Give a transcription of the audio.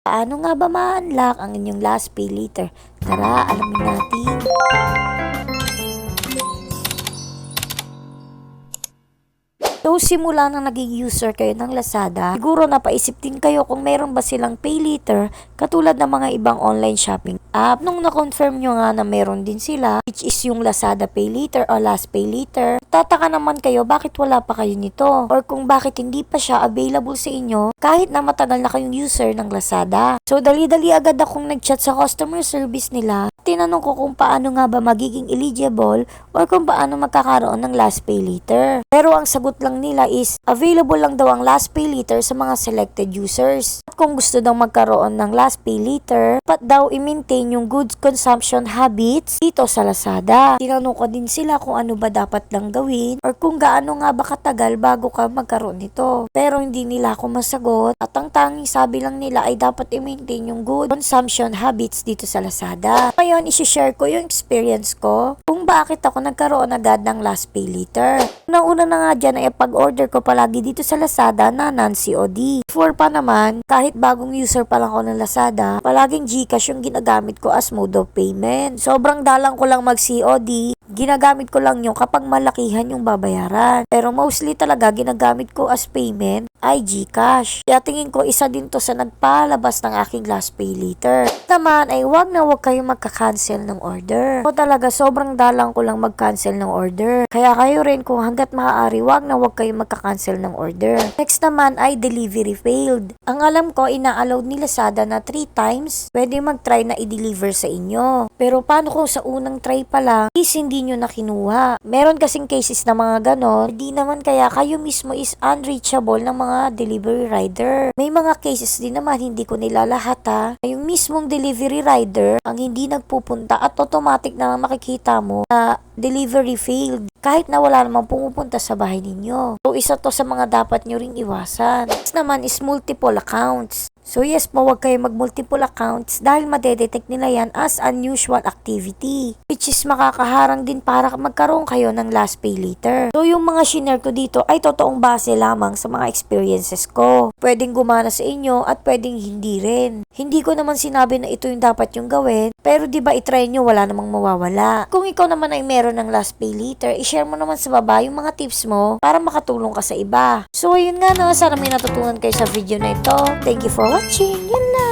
Paano nga ba ma-unlock ang inyong last pay later? Tara, alamin natin. So, simula nang naging user kayo ng Lazada, siguro napaisip din kayo kung meron ba silang pay later katulad ng mga ibang online shopping app. Nung na-confirm nyo nga na meron din sila, which is yung Lazada Pay Later o Last Pay Later, tataka naman kayo bakit wala pa kayo nito or kung bakit hindi pa siya available sa inyo kahit na matagal na kayong user ng Lazada. So, dali-dali agad akong nag-chat sa customer service nila. Tinanong ko kung paano nga ba magiging eligible or kung paano magkakaroon ng last pay later. Pero ang sagot lang nila is available lang daw ang last pay later sa mga selected users. At kung gusto daw magkaroon ng last pay later, dapat daw i-maintain yung good consumption habits dito sa Lazada. Tinanong ko din sila kung ano ba dapat lang gawin or kung gaano nga ba katagal bago ka magkaroon nito. Pero hindi nila ako masagot at ang tanging sabi lang nila ay dapat i-maintain yung good consumption habits dito sa Lazada. Ngayon, isi-share ko yung experience ko kung bakit ako nagkaroon agad ng last pay later. Una na nga dyan ay pag-order ko palagi dito sa Lazada na non-COD. Before pa naman, kahit bagong user pa lang ako ng Lazada, palaging GCash yung ginagamit ko as mode of payment. Sobrang dalang ko lang mag-COD. Ginagamit ko lang yung kapag malakihan yung babayaran. Pero mostly talaga ginagamit ko as payment ay GCash. Kaya tingin ko isa din to sa nagpalabas ng aking last pay later. Naman ay wag kayong magka-cancel ng order. O talaga sobrang dalang ko lang mag-cancel ng order. Kaya kayo rin kung hanggat maaari wag kayong magka-cancel ng order. Next naman ay delivery failed. Ang alam ko ina-allowed ni Lazada na 3 times pwede mag-try na i-deliver sa inyo. Pero paano kung sa unang try pa lang is hindi nyo na kinuha? Meron kasing cases na mga ganon, di naman kaya kayo mismo is unreachable ng mga delivery rider. May mga cases din naman, hindi ko nila lahat ha, yung mismong delivery rider ang hindi nagpupunta at automatic na makikita mo na delivery failed kahit na wala namang pumupunta sa bahay ninyo. So, isa to sa mga dapat nyo ring iwasan. Next naman is multiple accounts. So yes po, huwag kayo mag-multiple accounts dahil madedetect nila yan as unusual activity, which is makakaharang din para magkaroon kayo ng last pay later. So yung mga shinare ko dito ay totoong base lamang sa mga experiences ko. Pwedeng gumana sa inyo at pwedeng hindi rin. Hindi ko naman sinabi na ito yung dapat yung gawin, pero diba itry nyo, wala namang mawawala. Kung ikaw naman ay meron ng last pay later, i-share mo naman sa baba yung mga tips mo para makatulong ka sa iba. So ayun nga no, sana may natutunan kayo sa video na ito. Thank you for watching. Yun lang.